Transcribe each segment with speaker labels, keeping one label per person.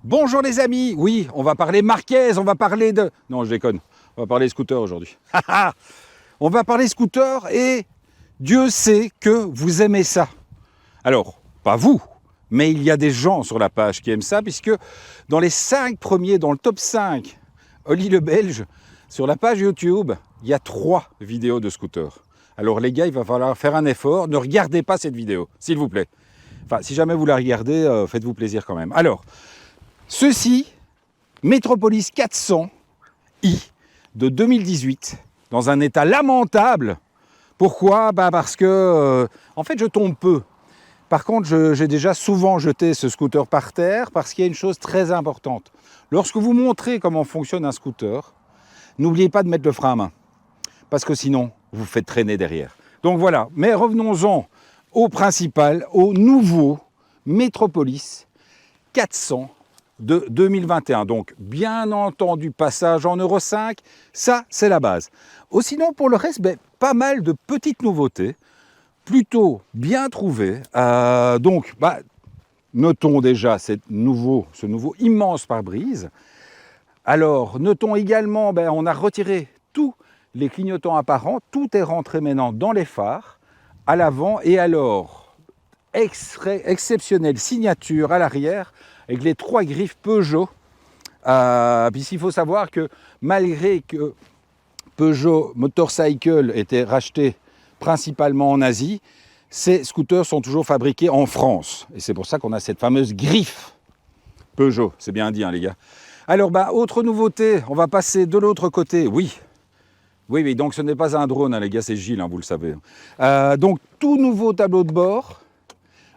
Speaker 1: Bonjour les amis, oui, on va parler Marquez, on va parler de... Non, je déconne, on va parler scooter aujourd'hui. On va parler scooter et Dieu sait que vous aimez ça. Alors, pas vous, mais il y a des gens sur la page qui aiment ça, puisque dans les 5 premiers, dans le top 5, Oli le Belge, sur la page YouTube, il y a 3 vidéos de scooter. Alors les gars, il va falloir faire un effort, ne regardez pas cette vidéo, s'il vous plaît. Enfin, si jamais vous la regardez, faites-vous plaisir quand même. Alors, ceci, Metropolis 400i de 2018, dans un état lamentable. Pourquoi ? Parce que, en fait, je tombe peu. Par contre, j'ai déjà souvent jeté ce scooter par terre, parce qu'il y a une chose très importante. Lorsque vous montrez comment fonctionne un scooter, n'oubliez pas de mettre le frein à main, parce que sinon, vous faites traîner derrière. Donc voilà, mais revenons-en au principal, au nouveau Metropolis 400 de 2021. Donc, bien entendu, passage en Euro 5, ça, c'est la base. Sinon, pour le reste, pas mal de petites nouveautés, plutôt bien trouvées. Notons déjà ce nouveau immense pare-brise. Alors, notons également, on a retiré tous les clignotants apparents, tout est rentré maintenant dans les phares, à l'avant, et alors, exceptionnelle signature à l'arrière, avec les 3 griffes Peugeot. Puisqu'il faut savoir que malgré que Peugeot Motorcycle était racheté principalement en Asie, ces scooters sont toujours fabriqués en France. Et c'est pour ça qu'on a cette fameuse griffe Peugeot. C'est bien dit, hein, les gars. Alors, autre nouveauté, on va passer de l'autre côté. Oui, donc ce n'est pas un drone, hein, les gars, c'est Gilles, hein, vous le savez. Donc, tout nouveau tableau de bord,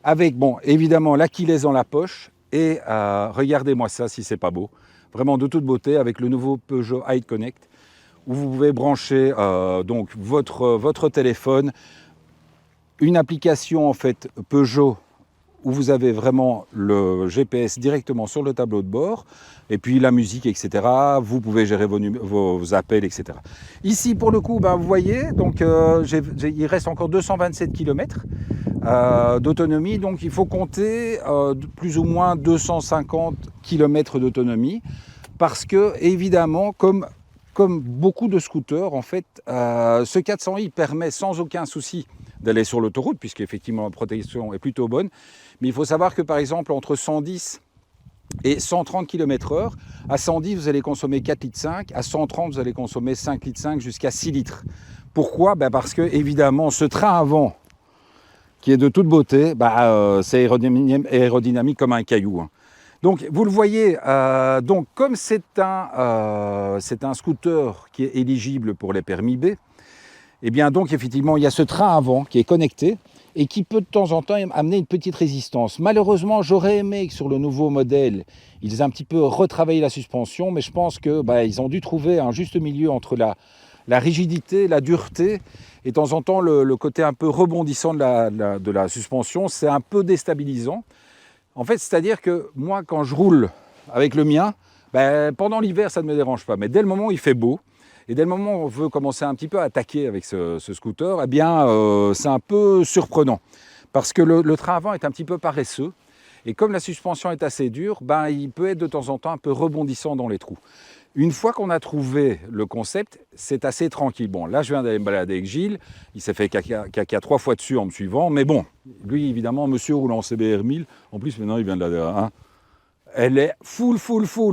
Speaker 1: avec, évidemment, l'Achilles dans la poche. Et regardez-moi ça, si c'est pas beau. Vraiment de toute beauté, avec le nouveau Peugeot Hide Connect, où vous pouvez brancher donc votre téléphone, une application en fait Peugeot, où vous avez vraiment le GPS directement sur le tableau de bord, et puis la musique, etc. Vous pouvez gérer vos appels, etc. Ici, pour le coup, vous voyez, donc il reste encore 227 km d'autonomie, donc il faut compter plus ou moins 250 km d'autonomie, parce que, évidemment, comme beaucoup de scooters, en fait, ce 400i permet sans aucun souci d'aller sur l'autoroute, puisqu'effectivement la protection est plutôt bonne. Mais il faut savoir que, par exemple, entre 110 et 130 km/h, à 110, vous allez consommer 4,5 litres, à 130, vous allez consommer 5,5 litres jusqu'à 6 litres. Pourquoi ? Parce que, évidemment, ce train avant, qui est de toute beauté, c'est aérodynamique comme un caillou, hein. Donc, vous le voyez, comme c'est un scooter qui est éligible pour les permis B, et bien donc effectivement il y a ce train avant qui est connecté et qui peut de temps en temps amener une petite résistance. Malheureusement, j'aurais aimé que sur le nouveau modèle, ils aient un petit peu retravaillé la suspension, mais je pense que ils ont dû trouver un juste milieu entre la rigidité, la dureté, et de temps en temps le côté un peu rebondissant de la suspension, c'est un peu déstabilisant. En fait, c'est-à-dire que moi, quand je roule avec le mien, pendant l'hiver, ça ne me dérange pas, mais dès le moment où il fait beau, et dès le moment où on veut commencer un petit peu à attaquer avec ce scooter, c'est un peu surprenant. Parce que le train avant est un petit peu paresseux. Et comme la suspension est assez dure, il peut être de temps en temps un peu rebondissant dans les trous. Une fois qu'on a trouvé le concept, c'est assez tranquille. Bon, là, je viens d'aller me balader avec Gilles. Il s'est fait caca 3 fois dessus en me suivant. Mais bon, lui, évidemment, monsieur roule en CBR 1000. En plus, maintenant, il vient de la... Hein. Elle est full.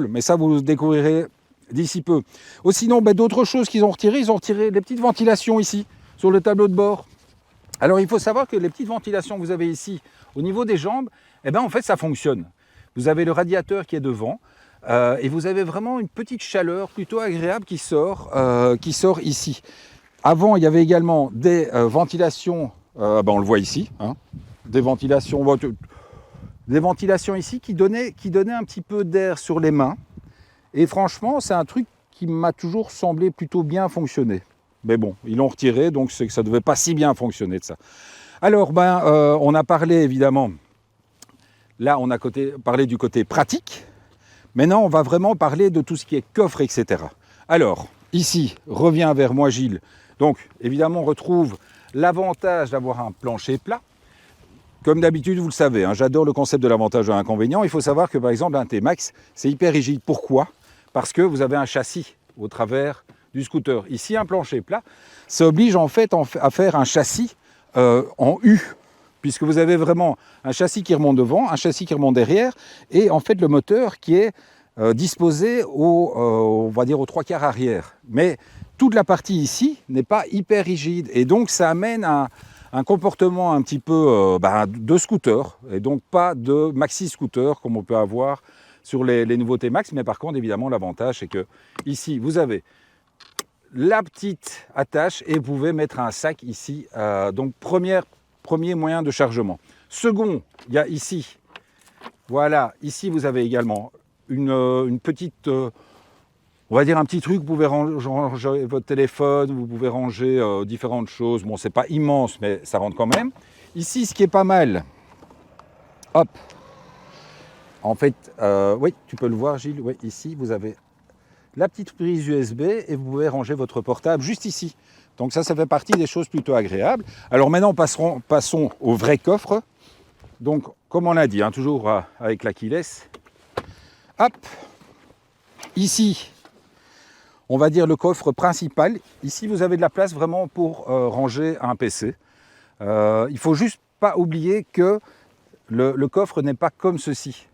Speaker 1: Mais ça, vous le découvrirez d'ici peu. Sinon, d'autres choses qu'ils ont retirées, ils ont retiré les petites ventilations ici, sur le tableau de bord. Alors, il faut savoir que les petites ventilations que vous avez ici, au niveau des jambes, en fait, ça fonctionne. Vous avez le radiateur qui est devant, et vous avez vraiment une petite chaleur plutôt agréable qui sort ici. Avant, il y avait également des ventilations, on le voit ici, hein, des ventilations ici qui donnaient un petit peu d'air sur les mains. Et franchement, c'est un truc qui m'a toujours semblé plutôt bien fonctionner. Mais bon, ils l'ont retiré, donc c'est que ça ne devait pas si bien fonctionner de ça. Alors, on a parlé évidemment, là on a parlé du côté pratique, Maintenant, on va vraiment parler de tout ce qui est coffre, etc. Alors, ici, reviens vers moi Gilles. Donc, évidemment, on retrouve l'avantage d'avoir un plancher plat. Comme d'habitude, vous le savez, hein, j'adore le concept de l'avantage et de l'inconvénient. Il faut savoir que, par exemple, un T-Max, c'est hyper rigide. Pourquoi? Parce que vous avez un châssis au travers du scooter. Ici, un plancher plat, ça oblige en fait à faire un châssis en U, puisque vous avez vraiment un châssis qui remonte devant, un châssis qui remonte derrière, et en fait le moteur qui est disposé on va dire aux 3/4 arrière. Mais toute la partie ici n'est pas hyper rigide, et donc ça amène un comportement un petit peu de scooter, et donc pas de maxi scooter comme on peut avoir sur les nouveaux T-Max. Mais par contre, évidemment, l'avantage c'est que ici vous avez la petite attache et vous pouvez mettre un sac ici. Donc premier moyen de chargement. Second, il y a ici, voilà, ici vous avez également une petite, on va dire un petit truc, vous pouvez ranger votre téléphone, vous pouvez ranger différentes choses. Bon, c'est pas immense, mais ça rentre quand même. Ici, ce qui est pas mal, hop, en fait, oui, tu peux le voir Gilles, oui, ici vous avez la petite prise USB et vous pouvez ranger votre portable juste ici. Donc ça fait partie des choses plutôt agréables. Alors maintenant, passons au vrai coffre. Donc, comme on l'a dit, hein, toujours avec la keyless. Hop, ici, on va dire le coffre principal. Ici, vous avez de la place vraiment pour ranger un PC. Il faut juste pas oublier que le coffre n'est pas comme ceci.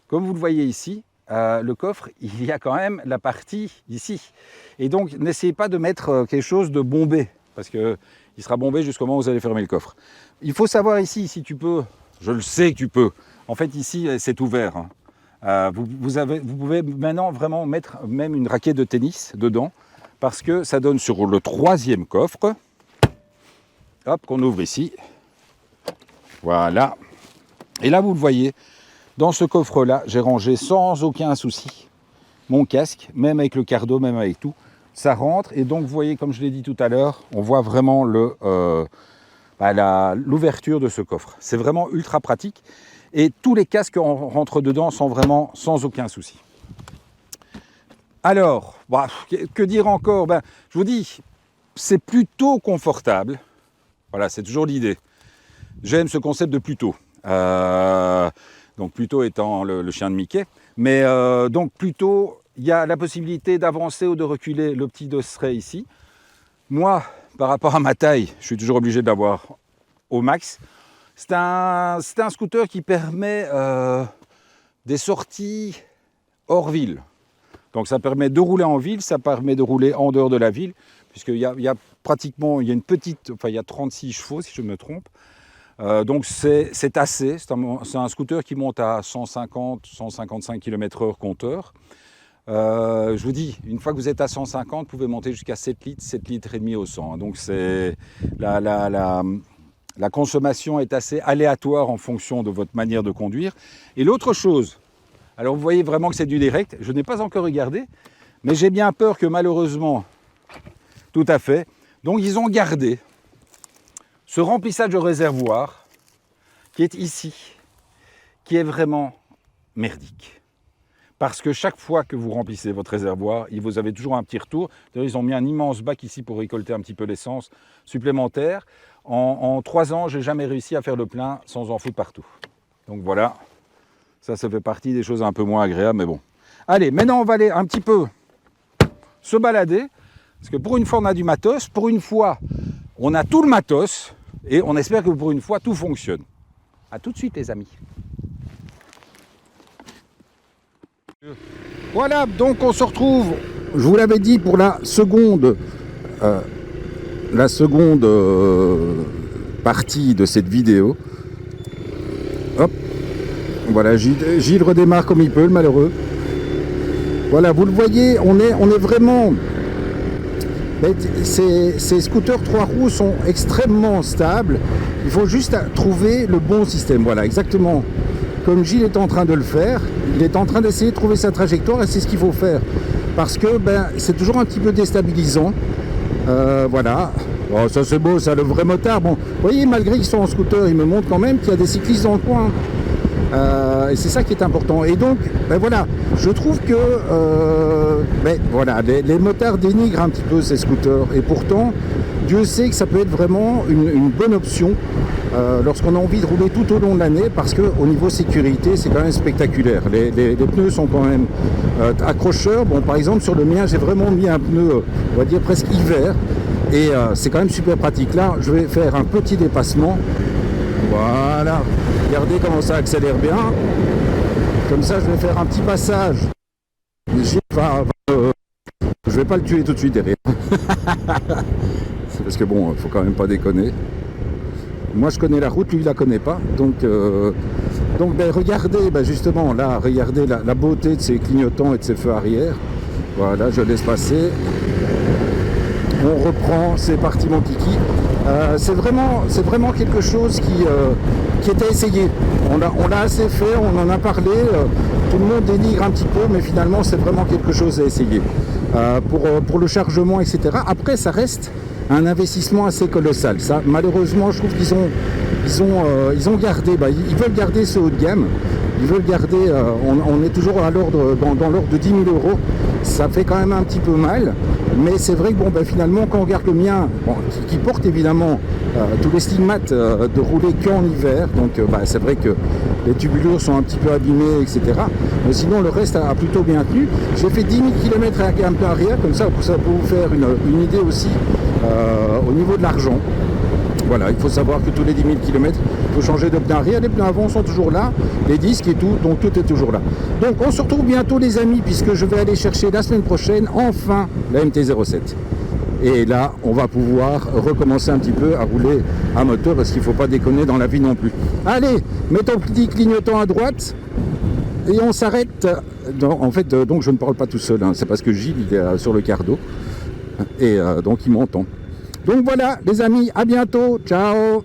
Speaker 1: Comme vous le voyez ici, le coffre, il y a quand même la partie ici. Et donc, n'essayez pas de mettre quelque chose de bombé, parce qu'il sera bombé jusqu'au moment où vous allez fermer le coffre. Il faut savoir ici, si tu peux, je le sais que tu peux, en fait ici c'est ouvert. Hein. Vous pouvez maintenant vraiment mettre même une raquette de tennis dedans, parce que ça donne sur le 3e coffre, hop, qu'on ouvre ici. Voilà. Et là, vous le voyez, dans ce coffre-là, j'ai rangé sans aucun souci mon casque, même avec le cardo, même avec tout. Ça rentre, et donc vous voyez, comme je l'ai dit tout à l'heure, on voit vraiment l'ouverture de ce coffre. C'est vraiment ultra pratique, et tous les casques qui rentrent dedans sont vraiment sans aucun souci. Alors, que dire encore? Je vous dis, c'est plutôt confortable. Voilà, c'est toujours l'idée. J'aime ce concept de Pluto. Donc Pluto étant le chien de Mickey. Mais donc Pluto, il y a la possibilité d'avancer ou de reculer le petit dosseret ici. Moi, par rapport à ma taille, je suis toujours obligé de l'avoir au max. C'est un scooter qui permet des sorties hors ville. Donc ça permet de rouler en ville, ça permet de rouler en dehors de la ville, puisqu'il y a pratiquement, il y a une petite, enfin il y a 36 chevaux si je me trompe. Donc c'est assez, c'est un scooter qui monte à 150-155 km/h compteur. Je vous dis, une fois que vous êtes à 150, vous pouvez monter jusqu'à 7 litres, 7 litres et demi au 100. Donc la consommation est assez aléatoire en fonction de votre manière de conduire. Et l'autre chose, alors vous voyez vraiment que c'est du direct, je n'ai pas encore regardé, mais j'ai bien peur que malheureusement, tout à fait, donc ils ont gardé ce remplissage de réservoir qui est ici, qui est vraiment merdique. Parce que chaque fois que vous remplissez votre réservoir, vous avez toujours un petit retour. D'ailleurs, ils ont mis un immense bac ici pour récolter un petit peu l'essence supplémentaire. En 3 ans, je n'ai jamais réussi à faire le plein sans en foutre partout. Donc voilà, ça fait partie des choses un peu moins agréables, mais bon. Allez, maintenant on va aller un petit peu se balader, parce que pour une fois on a du matos, pour une fois on a tout le matos, et on espère que pour une fois tout fonctionne. A tout de suite les amis. Voilà, donc on se retrouve, je vous l'avais dit, pour la seconde partie de cette vidéo. Hop, voilà, Gilles redémarre comme il peut, le malheureux. Voilà, vous le voyez, on est vraiment... Ces scooters 3 roues sont extrêmement stables. Il faut juste trouver le bon système. Voilà, exactement comme Gilles est en train de le faire. Il est en train d'essayer de trouver sa trajectoire, et c'est ce qu'il faut faire. Parce que c'est toujours un petit peu déstabilisant. Voilà. Bon, ça c'est beau, ça, le vrai motard. Bon, vous voyez, malgré qu'ils sont en scooter, il me montre quand même qu'il y a des cyclistes dans le coin. Et c'est ça qui est important. Et donc, ben voilà, je trouve que voilà, les motards dénigrent un petit peu ces scooters. Et pourtant, Dieu sait que ça peut être vraiment une bonne option lorsqu'on a envie de rouler tout au long de l'année, parce qu'au niveau sécurité, c'est quand même spectaculaire. Les pneus sont quand même accrocheurs. Bon, par exemple, sur le mien, j'ai vraiment mis un pneu, on va dire presque hiver. Et c'est quand même super pratique. Là, je vais faire un petit dépassement. Voilà. Regardez comment ça accélère bien. Comme ça, je vais faire un petit passage. Je vais pas le tuer tout de suite derrière. C'est parce que bon, faut quand même pas déconner. Moi, je connais la route, lui, il la connaît pas. Donc ben, regardez, ben, justement, là, regardez la beauté de ces clignotants et de ces feux arrière. Voilà, je laisse passer. On reprend, c'est parti mon kiki. C'est vraiment quelque chose qui était essayé. On l'a assez fait, on en a parlé. Tout le monde dénigre un petit peu, mais finalement, c'est vraiment quelque chose à essayer. Pour le chargement, etc. Après, ça reste un investissement assez colossal. Ça, malheureusement, je trouve qu'ils ont gardé, ils veulent garder ce haut de gamme. Ils veulent garder, on est toujours à l'ordre, dans l'ordre de 10 000 €. Ça fait quand même un petit peu mal, mais c'est vrai que bon, ben, finalement, quand on regarde le mien, bon, qui porte évidemment tous les stigmates de rouler qu'en hiver, donc ben, c'est vrai que les tubulures sont un petit peu abîmées, etc. Mais sinon, le reste a plutôt bien tenu. J'ai fait 10 000 km avec un pneu arrière, comme ça peut vous faire une idée aussi au niveau de l'argent. Voilà, il faut savoir que tous les 10 000 km, il faut changer de pneus arrière. Les pneus avant sont toujours là, les disques et tout, donc tout est toujours là. Donc on se retrouve bientôt les amis, puisque je vais aller chercher la semaine prochaine, enfin, la MT-07. Et là, on va pouvoir recommencer un petit peu à rouler à moteur, parce qu'il ne faut pas déconner dans la vie non plus. Allez, mets ton petit clignotant à droite, et on s'arrête. En fait, donc je ne parle pas tout seul, hein, c'est parce que Gilles il est sur le cardo, et donc il m'entend. Donc voilà les amis, à bientôt, ciao.